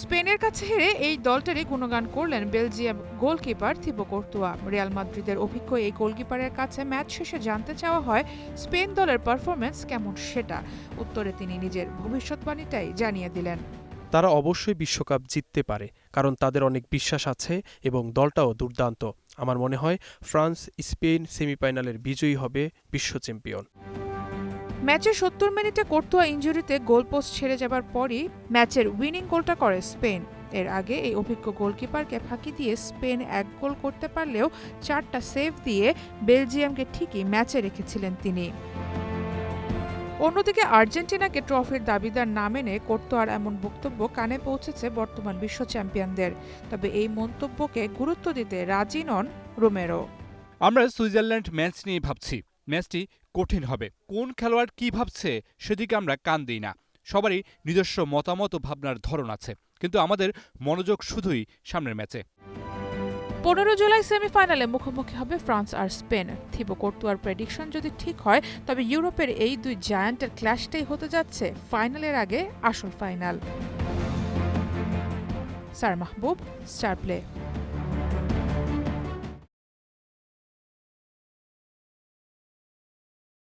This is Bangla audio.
স্পেনের কাছে হেরে এই দলটারই গুণগান করলেন বেলজিয়াম গোলকিপার থিবো কর্তুয়া। রিয়াল মাদ্রিদের অভিজ্ঞ এই গোলকিপারের কাছে ম্যাচ শেষে জানতে চাওয়া হয় স্পেন দলের পারফরম্যান্স কেমন সেটা। উত্তরে তিনি নিজের ভবিষ্যৎবাণীটাই জানিয়ে দিলেন। তারা অবশ্যই বিশ্বকাপ জিততে পারে, কারণ তাদের অনেক বিশ্বাস আছে এবং দলটাও দুর্দান্ত। আমার মনে হয় ফ্রান্স স্পেন সেমিফাইনালের বিজয়ী হবে বিশ্ব চ্যাম্পিয়ন। ম্যাচের ৭০ মিনিটে কর্তুয়া ইনজুরিতে গোলপোস্ট ছেড়ে যাবার পরই ম্যাচের উইনিং গোলটা করে স্পেন। এর আগে এই অভিজ্ঞ গোলকিপারকে ফাঁকি দিয়ে স্পেন ১ গোল করতে পারলেও ৪টা সেভ দিয়ে বেলজিয়ামকে ঠিকই ম্যাচে রেখেছিলেন তিনি। অন্যদিকে আর্জেন্টিনাকে ট্রফির দাবিদার না মেনে কর্তোয়ার এমন বক্তব্য কানে পৌঁছেছে বর্তমান বিশ্ব চ্যাম্পিয়নদের। তবে এই মন্তব্যকে গুরুত্ব দিতে রাজি নন রোমেরো। আমরা সুইজারল্যান্ড ম্যাচ নিয়ে ভাবছি, ম্যাচটি কঠিন হবে। কোন খেলোয়াড় কি ভাবছে সেদিকে আমরা কান দিই না। সবারই নিজস্ব মতামত ও ভাবনার ধরন আছে, কিন্তু আমাদের মনোযোগ শুধুই সামনের ম্যাচে। ১৫ জুলাই সেমিফাইনালে মুখোমুখি হবে ফ্রান্স আর স্পেন। থিবো কর্তুয়ার প্রেডিকশন যদি ঠিক হয়, তবে ইউরোপের এই দুই জায়ান্টের ক্ল্যাশটাই হতে যাচ্ছে ফাইনালের আগে আসল ফাইনাল। সার মাহবুব, স্টার প্লে।